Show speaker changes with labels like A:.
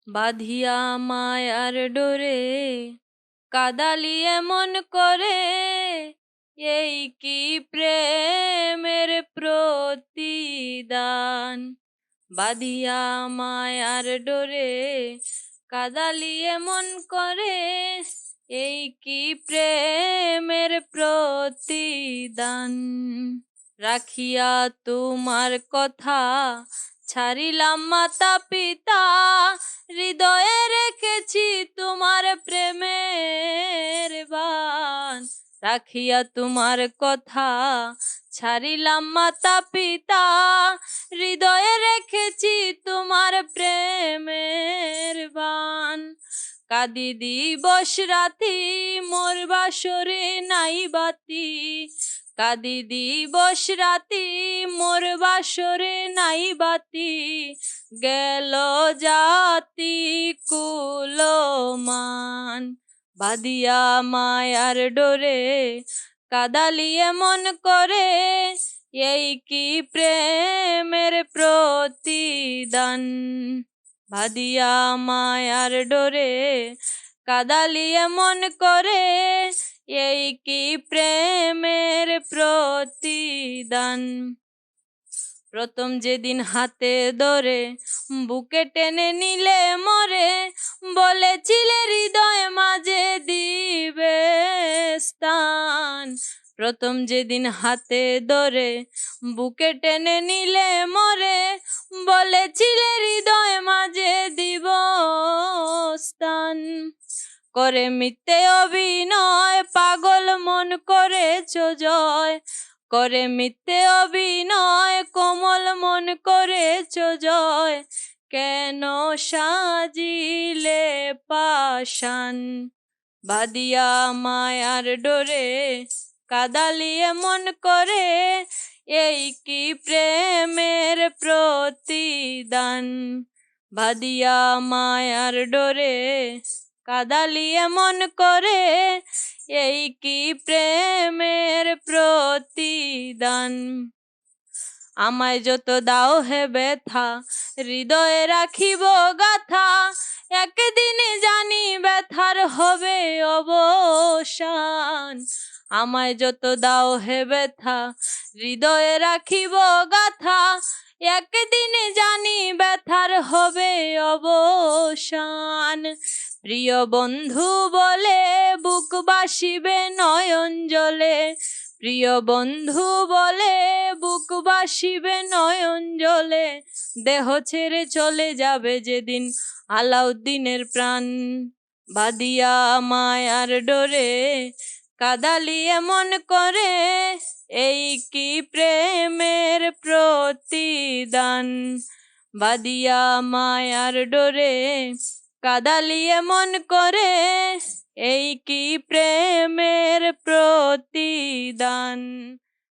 A: বাঁধিয়া মায়ার ডোরে কাদালি এমন করে, এই কি প্রেমের প্রতিদান। বাঁধিয়া মায়ার ডোরে কাদালি এমন করে, এই কি প্রেমের প্রতিদান। রাখিয়া তোমার কথা ছাড়িলাম মাতা পিতা, হৃদয়ে রেখেছি তোমার প্রেমের বান। রাখিয়া তোমার কথা ছাড়িলাম মাতা পিতা, হৃদয়ে রেখেছি তোমার প্রেমের বান। কাঁদি দিবস রাতি মোর বাসরে নাই বাতি, কাঁদি দিবস রাতি মোর বাসরে নাই বাতি। গেল জাতি কুলমান, বাঁধিয়া মায়ার ডোরে কাদালি এমন করে, এই কি প্রেমের প্রতিদান। বাঁধিয়া মায়ার ডোরে কাদালি এমন করে, এই কি প্রেমের প্রতিদান। প্রথম যেদিন হাতে ধরে বুকে টেনে নিলে মরে, বলেছিলে হৃদয় মাঝে দিবে স্থান। প্রথম যেদিন হাতে ধরে বুকে টেনে নিলে মরে, বলেছিলে হৃদয় মাঝে দিব স্থান। করে মিথ্যে অভিনয় পাগল মন করেছ জয়, করে মিথ্যে অভিনয় কোমল মন করেছ জয়। কেন সাজিলে পাষাণ, বাঁধিয়া মায়ার ডোরে কাদালি এমন করে, এই কি প্রেমের প্রতিদান। বাঁধিয়া মায়ার ডোরে কাদালি এমন করে, এই কি প্রেমের প্রতিদান। আমায় যত দাও হে ব্যথা হৃদয়ে রাখিব গাথা, একদিনে জানি ব্যথার হবে অবসান। আমায় যত দাও হে ব্যথা হৃদয়ে রাখিব গাথা, একদিনে জানি ব্যথার হবে অবসান। প্রিয় বন্ধু বলে বুক বাসিবে নয়ন জলে, প্রিয় বন্ধু বলে বুক বাসিবে নয়ন জলে। দেহ ছেড়ে চলে যাবে যেদিন আলাউদ্দিনের প্রাণ, বাঁধিয়া মায়ার ডোরে কাদালি এমন করে, এই কি প্রেমের প্রতিদান। বাঁধিয়া মায়ার ডোরে কাদালি এমন করে, এই কি প্রেমের প্রতিদান।